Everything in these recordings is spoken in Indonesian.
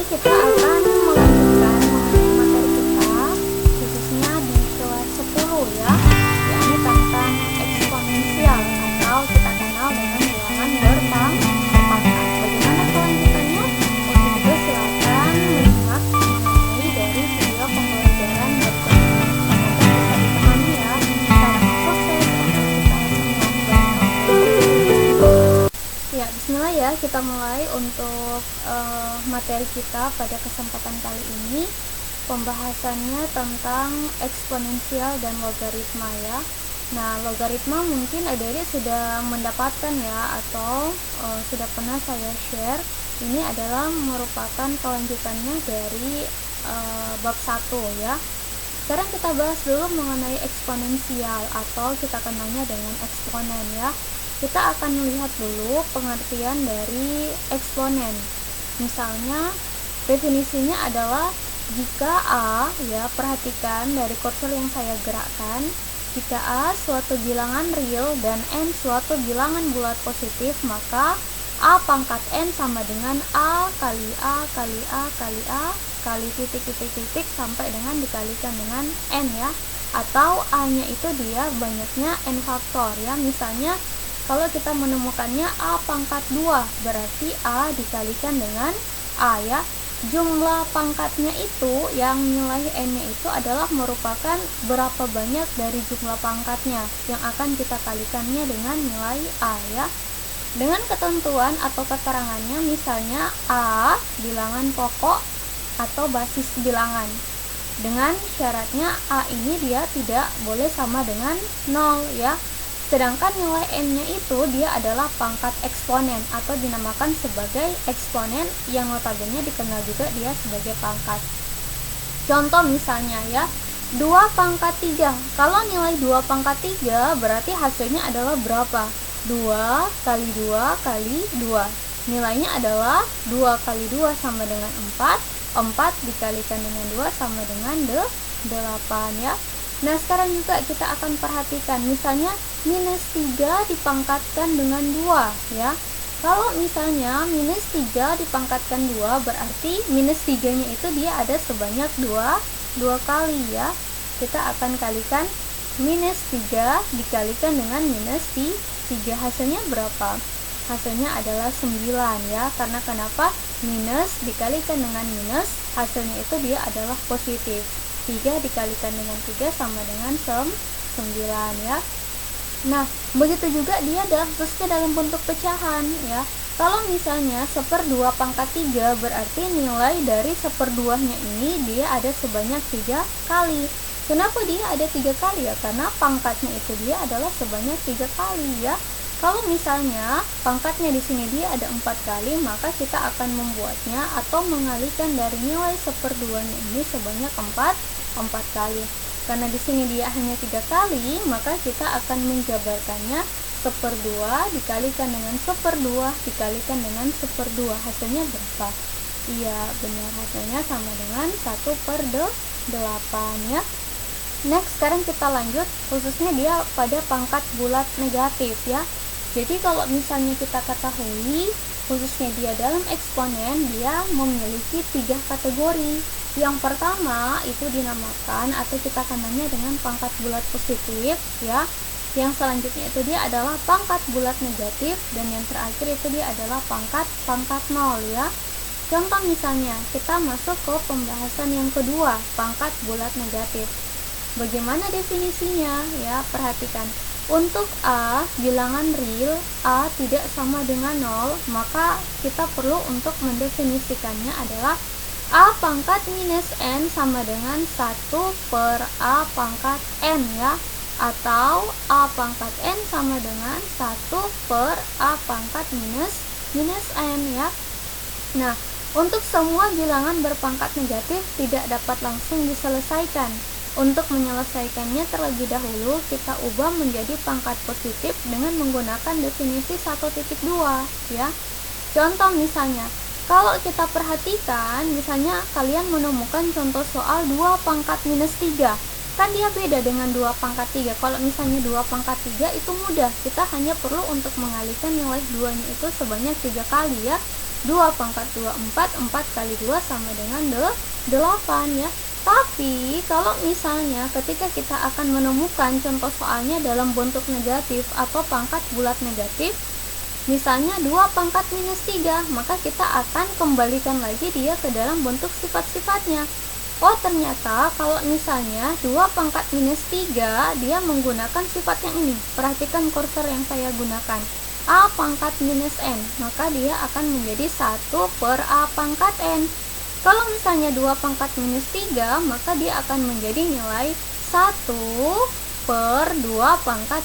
kita akan melanjutkan mengenai materi kita, khususnya di kelas 10 ya, yakni tentang eksponensial atau kita kenal dengan bilangan berpangkat. Bagaimana kelanjutannya? Untuk itu silakan menyimak mengenai dari video pembelajaran berikut ini. Semoga bisa dipahami ya. Salam sukses untuk kita semua. Ya, bismillah ya, kita mulai untuk materi kita pada kesempatan kali ini. Pembahasannya tentang eksponensial dan logaritma ya. Nah, logaritma mungkin adik-adik sudah mendapatkan ya, atau sudah pernah saya share. Ini adalah merupakan kelanjutannya dari bab 1 ya. Sekarang kita bahas dulu mengenai eksponensial atau kita kenalnya dengan eksponen ya. Kita akan melihat dulu pengertian dari eksponen. Misalnya definisinya adalah jika A ya, perhatikan dari kursor yang saya gerakkan, jika A suatu bilangan real dan N suatu bilangan bulat positif, maka A pangkat N sama dengan A kali A kali A kali A kali titik sampai dengan dikalikan dengan N ya, atau A nya itu dia banyaknya N faktor ya. Misalnya kalau kita menemukannya A pangkat 2, berarti A dikalikan dengan A ya. Jumlah pangkatnya itu, yang nilai N-nya itu adalah merupakan berapa banyak dari jumlah pangkatnya yang akan kita kalikannya dengan nilai A ya. Dengan ketentuan atau keterangannya, misalnya A bilangan pokok atau basis bilangan. Dengan syaratnya A ini dia tidak boleh sama dengan 0 ya. Sedangkan nilai N-nya itu dia adalah pangkat eksponen atau dinamakan sebagai eksponen yang notabene dikenal juga dia sebagai pangkat. Contoh misalnya ya, 2 pangkat 3. Kalau nilai 2 pangkat 3 berarti hasilnya adalah berapa? 2 kali 2 kali 2. Nilainya adalah 2 kali 2 sama dengan 4. 4 dikalikan dengan 2 sama dengan 8 ya. Nah, sekarang juga kita akan perhatikan misalnya minus 3 dipangkatkan dengan 2 ya. Kalau misalnya minus 3 dipangkatkan 2 berarti minus 3 nya itu dia ada sebanyak 2 kali ya. Kita akan kalikan minus 3 dikalikan dengan minus 3, hasilnya berapa? Hasilnya adalah 9 ya. Karena kenapa? Minus dikalikan dengan minus, hasilnya itu dia adalah positif. 3 dikalikan dengan 3 sama dengan 9 ya. Nah, begitu juga dia khususnya dalam bentuk pecahan ya. Kalau misalnya 1/2 pangkat 3 berarti nilai dari 1/2 nya ini dia ada sebanyak 3 kali. Kenapa dia ada 3 kali ya? Karena pangkatnya itu dia adalah sebanyak 3 kali ya. Kalau misalnya pangkatnya di sini dia ada 4 kali, maka kita akan membuatnya atau mengalikan dari nilai 1/2 nya ini sebanyak 4 kali. Karena di sini dia hanya 3 kali, maka kita akan menjabarkannya 1/2 dikalikan dengan 1/2 dikalikan dengan 1/2. Hasilnya berapa? Iya, benar, hasilnya sama dengan 1/8 ya. Next, sekarang kita lanjut khususnya dia pada pangkat bulat negatif ya. Jadi kalau misalnya kita ketahui khususnya dia dalam eksponen, dia memiliki 3 kategori. Yang pertama itu dinamakan atau kita kenalnya dengan pangkat bulat positif ya. Yang selanjutnya itu dia adalah pangkat bulat negatif, dan yang terakhir itu dia adalah pangkat 0 ya. Contoh misalnya kita masuk ke pembahasan yang kedua, pangkat bulat negatif. Bagaimana definisinya ya? Perhatikan. Untuk A bilangan real, A tidak sama dengan 0, maka kita perlu untuk mendefinisikannya adalah A pangkat minus N sama dengan 1/A pangkat N ya, atau A pangkat N sama dengan 1/A pangkat minus N ya. Nah, untuk semua bilangan berpangkat negatif tidak dapat langsung diselesaikan. Untuk menyelesaikannya terlebih dahulu kita ubah menjadi pangkat positif dengan menggunakan definisi 1.2 ya. Contoh misalnya, kalau kita perhatikan, misalnya kalian menemukan contoh soal 2 pangkat minus 3. Kan dia beda dengan 2 pangkat 3. Kalau misalnya 2 pangkat 3 itu mudah. Kita hanya perlu untuk mengalihkan nilai 2-nya itu sebanyak 3 kali ya. 2 pangkat 2, 4 kali 2 sama dengan 8 ya. Tapi kalau misalnya ketika kita akan menemukan contoh soalnya dalam bentuk negatif atau pangkat bulat negatif, misalnya 2 pangkat minus 3, maka kita akan kembalikan lagi dia ke dalam bentuk sifat-sifatnya. Oh, ternyata kalau misalnya 2 pangkat minus 3 dia menggunakan sifat yang ini. Perhatikan kursor yang saya gunakan, A pangkat minus N, maka dia akan menjadi 1 per A pangkat N. Kalau misalnya 2 pangkat minus 3, maka dia akan menjadi nilai 1 per 2 pangkat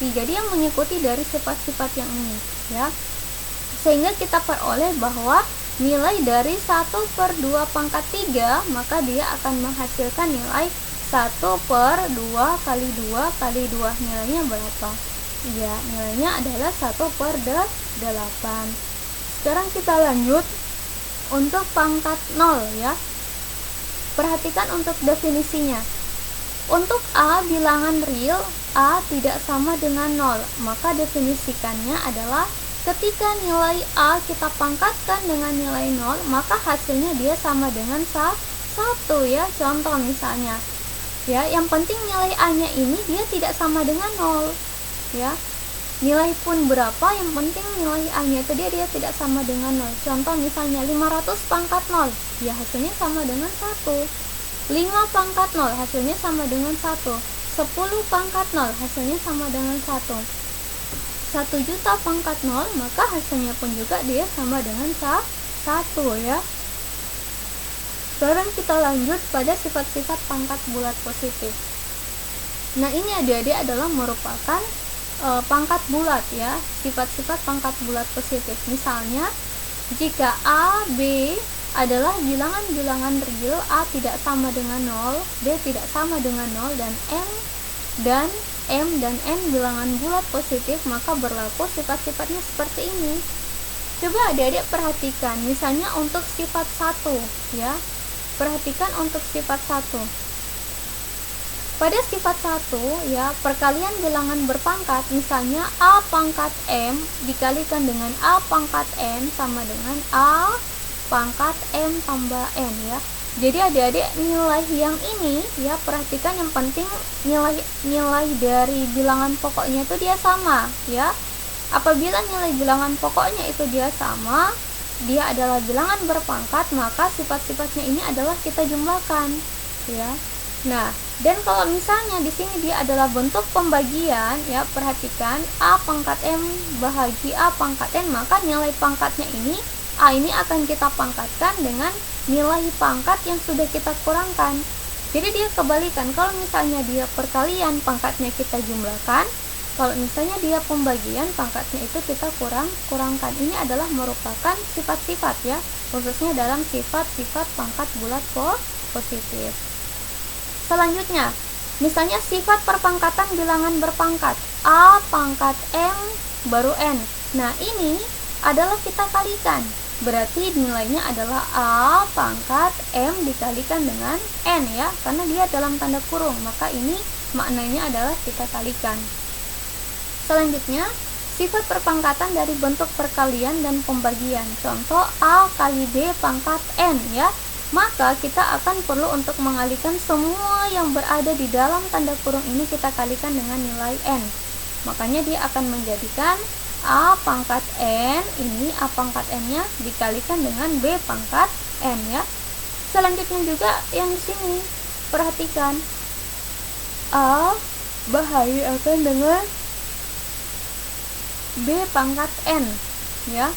3. Dia mengikuti dari sifat-sifat yang ini ya. Sehingga kita peroleh bahwa nilai dari 1 per 2 pangkat 3, maka dia akan menghasilkan nilai 1 per 2 kali 2 kali 2. Nilainya berapa? Ya, nilainya adalah 1 per 8. Sekarang kita lanjut untuk pangkat 0 ya. Perhatikan untuk definisinya. Untuk A bilangan real, A tidak sama dengan 0, maka definisikannya adalah ketika nilai A kita pangkatkan dengan nilai 0, maka hasilnya dia sama dengan 1 ya. Contoh misalnya ya, yang penting nilai A-nya ini dia tidak sama dengan 0 ya. Nilai pun berapa, yang penting nilai A-nya itu dia tidak sama dengan 0. Contoh misalnya 500 pangkat 0, ya hasilnya sama dengan 1. 5 pangkat 0 hasilnya sama dengan 1. 10 pangkat 0 hasilnya sama dengan 1. 1 juta pangkat 0, maka hasilnya pun juga dia sama dengan 1 ya. Sekarang kita lanjut pada sifat-sifat pangkat bulat positif. Nah, ini adik-adik adalah merupakan pangkat bulat ya, sifat-sifat pangkat bulat positif. Misalnya, jika A, B adalah bilangan-bilangan real, A tidak sama dengan 0, B tidak sama dengan 0, dan M dan N bilangan bulat positif, maka berlaku sifat-sifatnya seperti ini. Coba adik-adik perhatikan, misalnya untuk sifat 1 ya. Perhatikan untuk sifat 1. Pada sifat 1 ya, perkalian bilangan berpangkat, misalnya A pangkat M dikalikan dengan A pangkat N sama dengan A pangkat M tambah N ya. Jadi adik-adik nilai yang ini ya, perhatikan yang penting nilai dari bilangan pokoknya itu dia sama ya. Apabila nilai bilangan pokoknya itu dia sama, dia adalah bilangan berpangkat, maka sifat-sifatnya ini adalah kita jumlahkan ya. Nah, dan kalau misalnya di sini dia adalah bentuk pembagian ya, perhatikan A pangkat M bahagi A pangkat N, maka nilai pangkatnya ini A ini akan kita pangkatkan dengan nilai pangkat yang sudah kita kurangkan. Jadi dia kebalikan, kalau misalnya dia perkalian pangkatnya kita jumlahkan, kalau misalnya dia pembagian pangkatnya itu kita kurangkan. Ini adalah merupakan sifat-sifat ya, khususnya dalam sifat-sifat pangkat bulat positif. Selanjutnya, misalnya sifat perpangkatan bilangan berpangkat A pangkat M baru N. Nah, ini adalah kita kalikan. Berarti nilainya adalah A pangkat M dikalikan dengan N ya, karena dia dalam tanda kurung, maka ini maknanya adalah kita kalikan. Selanjutnya, sifat perpangkatan dari bentuk perkalian dan pembagian. Contoh A kali B pangkat N ya. Maka kita akan perlu untuk mengalihkan semua yang berada di dalam tanda kurung ini kita kalikan dengan nilai N. Makanya dia akan menjadikan A pangkat N, ini A pangkat N-nya dikalikan dengan B pangkat N ya. Selanjutnya juga yang di sini, perhatikan A bahagi akan dengan B pangkat N ya.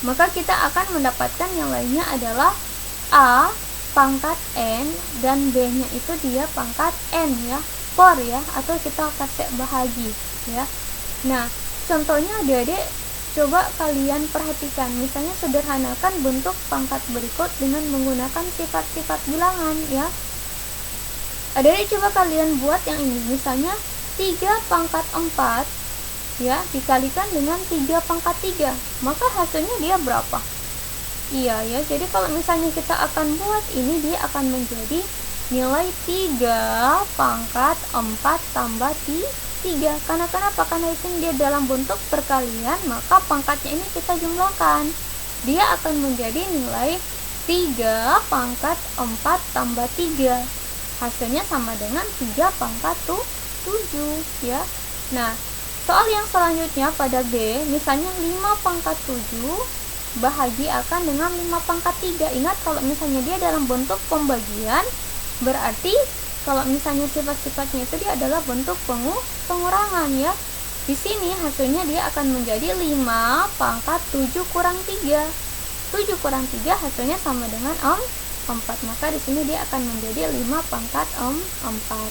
Maka kita akan mendapatkan nilainya adalah A pangkat N dan B-nya itu dia pangkat N ya, per ya, atau kita kasih bahagi ya. Nah, contohnya adik-adik coba kalian perhatikan, misalnya sederhanakan bentuk pangkat berikut dengan menggunakan sifat-sifat bilangan ya. Adik-adik coba kalian buat yang ini, misalnya 3 pangkat 4 ya dikalikan dengan 3 pangkat 3, maka hasilnya dia berapa? Iya ya, jadi kalau misalnya kita akan buat ini, dia akan menjadi nilai 3 pangkat 4 tambah 3. Karena kenapa? Karena di sini dia dalam bentuk perkalian, maka pangkatnya ini kita jumlahkan. dia akan menjadi nilai 3 pangkat 4 tambah 3. Hasilnya sama dengan 3 pangkat 7 ya. Nah, soal yang selanjutnya pada B, misalnya 5 pangkat 7 bahagi akan dengan 5 pangkat 3. Ingat, kalau misalnya dia dalam bentuk pembagian, berarti kalau misalnya sifat-sifatnya itu dia adalah bentuk pengurangan ya. Di sini hasilnya dia akan menjadi 5 pangkat 7 kurang 3. 7 kurang 3 hasilnya sama dengan 4. Maka di sini dia akan menjadi 5 pangkat 4.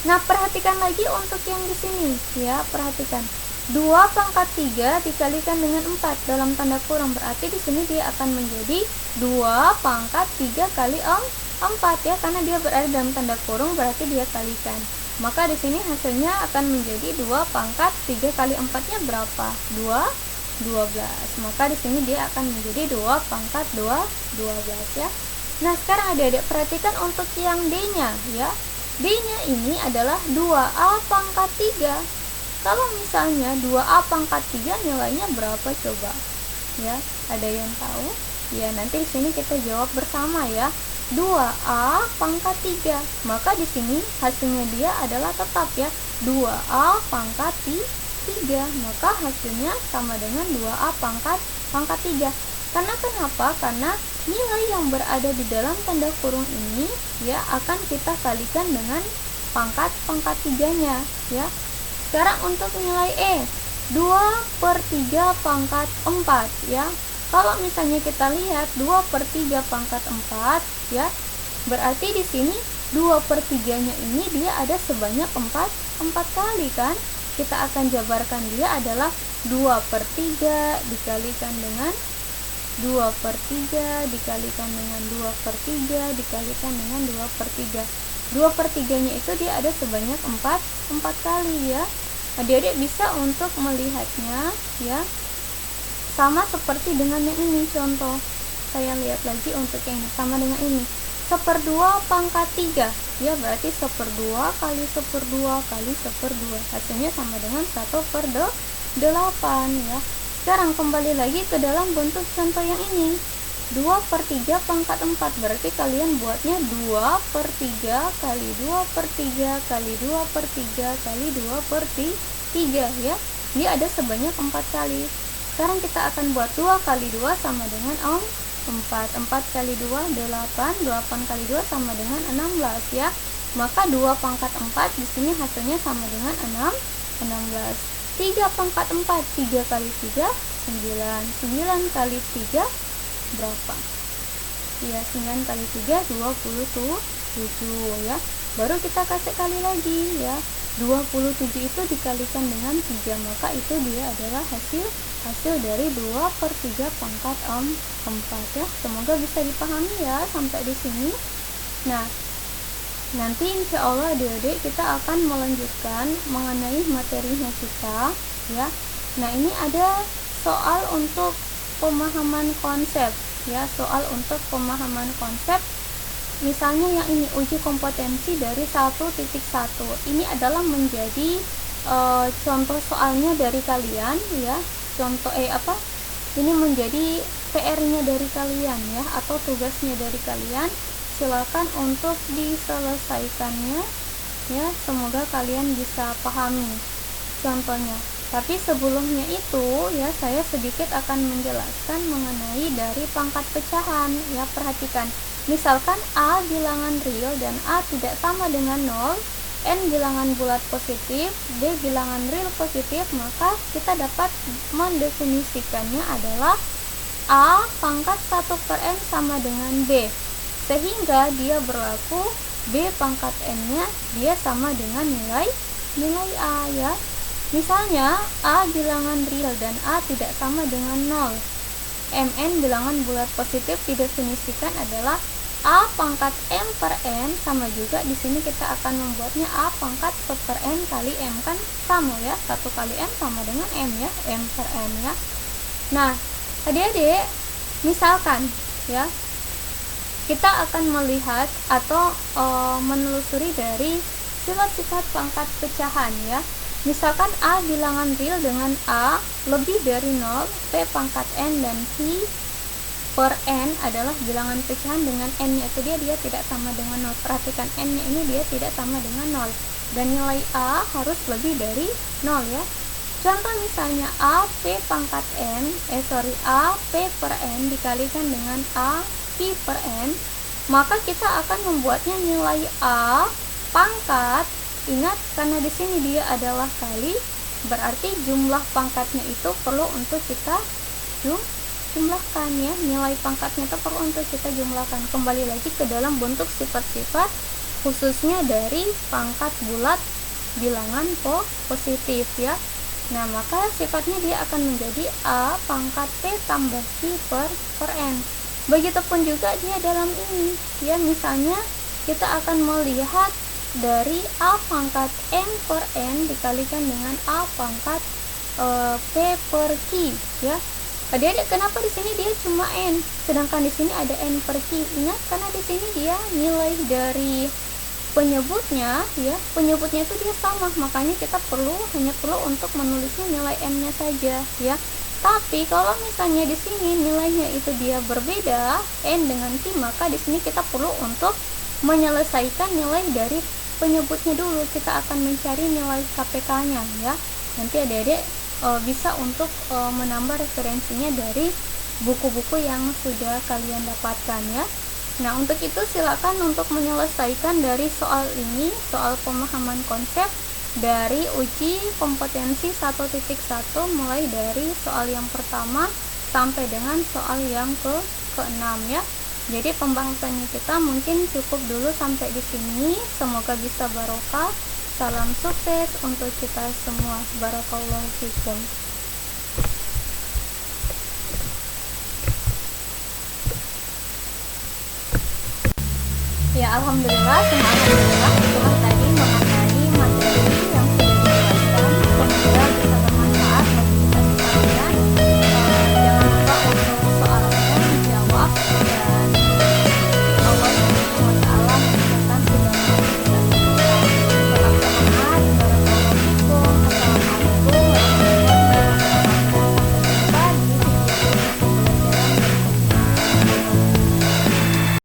Nah, perhatikan lagi untuk yang di sini ya, perhatikan. 2 pangkat 3 dikalikan dengan 4 dalam tanda kurung, berarti di sini dia akan menjadi 2 pangkat 3 kali 4 ya, karena dia berada dalam tanda kurung berarti dia kalikan. Maka di sini hasilnya akan menjadi 2 pangkat 3 kali 4-nya berapa? 12. Maka di sini dia akan menjadi 2 pangkat 12 ya. Nah, sekarang adik-adik perhatikan untuk yang D-nya ya. D-nya ini adalah 2A pangkat 3. Kalau misalnya 2A pangkat 3 nilainya berapa coba? Ya, ada yang tahu? Ya, nanti di sini kita jawab bersama ya. 2A pangkat 3. Maka di sini hasilnya dia adalah tetap ya, 2A pangkat 3. Maka hasilnya sama dengan 2A pangkat 3. Karena kenapa? Karena nilai yang berada di dalam tanda kurung ini ya akan kita kalikan dengan pangkat 3-nya ya. Sekarang untuk nilai E, 2/3 pangkat 4 ya. Kalau misalnya kita lihat 2/3 pangkat 4 ya, berarti di sini 2/3-nya ini dia ada sebanyak 4 kali kan. Kita akan jabarkan dia adalah 2/3 dikalikan dengan 2/3 dikalikan dengan 2/3 dikalikan dengan 2/3. 2/3-nya itu dia ada sebanyak 4 kali ya. Adik-adik bisa untuk melihatnya ya, sama seperti dengan yang ini. Contoh, saya lihat lagi untuk yang ini, sama dengan ini, 1/2 pangkat 3 ya, berarti 1/2 kali 1/2 kali 1/2, hasilnya sama dengan 1/8 ya. Sekarang kembali lagi ke dalam bentuk contoh yang ini, 2/3 pangkat 4, berarti kalian buatnya 2/3 kali 2/3 kali 2/3 kali 2/3 ya. Dia ada sebanyak 4 kali. Sekarang kita akan buat 2 kali 2 sama dengan 4. 4 kali 2 8, 8 kali 2 sama dengan 16 ya. Maka 2 pangkat 4 di sini hasilnya sama dengan 16. 3 pangkat 4, 3 kali 3 9. 9 kali 3 berapa? Ya, 9 kali 3 27 ya. Baru kita kasih kali lagi ya. 27 itu dikalikan dengan 3, maka itu dia adalah hasil dari 2/3 pangkat 4 ya. Semoga bisa dipahami ya sampai di sini. Nah, nanti insya Allah adik-adik kita akan melanjutkan mengenai materinya kita ya. Nah, ini ada soal untuk pemahaman konsep ya, soal untuk pemahaman konsep. Misalnya yang ini, uji kompetensi dari 1.1. Ini adalah menjadi contoh soalnya dari kalian ya. Contoh ini menjadi PR-nya dari kalian ya, atau tugasnya dari kalian. Silakan untuk diselesaikannya ya, semoga kalian bisa pahami contohnya. Tapi sebelumnya itu ya, saya sedikit akan menjelaskan mengenai dari pangkat pecahan ya. Perhatikan, misalkan A bilangan real dan A tidak sama dengan 0, N bilangan bulat positif, D bilangan real positif, maka kita dapat mendefinisikannya adalah A pangkat 1/n sama dengan B, sehingga dia berlaku B pangkat n-nya dia sama dengan nilai A ya. Misalnya A bilangan real dan A tidak sama dengan 0, Mn bilangan bulat positif didefinisikan adalah A pangkat M per N, sama juga di sini kita akan membuatnya A pangkat 1/n kali M, kan sama ya, 1 kali M sama dengan M ya, M per N ya. Nah, adik-adik, misalkan ya, kita akan melihat atau menelusuri dari sifat-sifat pangkat pecahan ya. Misalkan A bilangan real dengan A lebih dari 0, P pangkat N dan Q per N adalah bilangan pecahan dengan N-nya itu dia tidak sama dengan 0. Perhatikan N-nya ini dia tidak sama dengan 0. Dan nilai A harus lebih dari 0 ya. Contoh misalnya A P pangkat N, A P per N dikalikan dengan A Q per N, maka kita akan membuatnya nilai A pangkat, ingat karena di sini dia adalah kali, berarti jumlah pangkatnya itu perlu untuk kita jumlahkan ya, nilai pangkatnya itu perlu untuk kita jumlahkan. Kembali lagi ke dalam bentuk sifat-sifat khususnya dari pangkat bulat bilangan positif ya. Nah, maka sifatnya dia akan menjadi A pangkat P tambah Q per N. Begitupun juga dia dalam ini ya, misalnya kita akan melihat dari A pangkat N per N dikalikan dengan A pangkat P per Q ya. Adik-adik, kenapa di sini dia cuma N sedangkan di sini ada N per Q? Ingat, karena di sini dia nilai dari penyebutnya itu dia sama, makanya kita hanya perlu untuk menulisnya nilai n-nya saja ya. Tapi kalau misalnya di sini nilainya itu dia berbeda, n dengan q, maka di sini kita perlu untuk menyelesaikan nilai dari penyebutnya dulu. Kita akan mencari nilai KPK-nya ya. Nanti adik-adik bisa untuk menambah referensinya dari buku-buku yang sudah kalian dapatkan ya. Nah, untuk itu silakan untuk menyelesaikan dari soal ini, soal pemahaman konsep dari uji kompetensi 1.1 mulai dari soal yang pertama sampai dengan soal yang ke-6 ya. Jadi pembahasannya kita mungkin cukup dulu sampai di sini. Semoga bisa barokah. Salam sukses untuk kita semua. Barakallahu fikum. Ya, alhamdulillah, alhamdulillah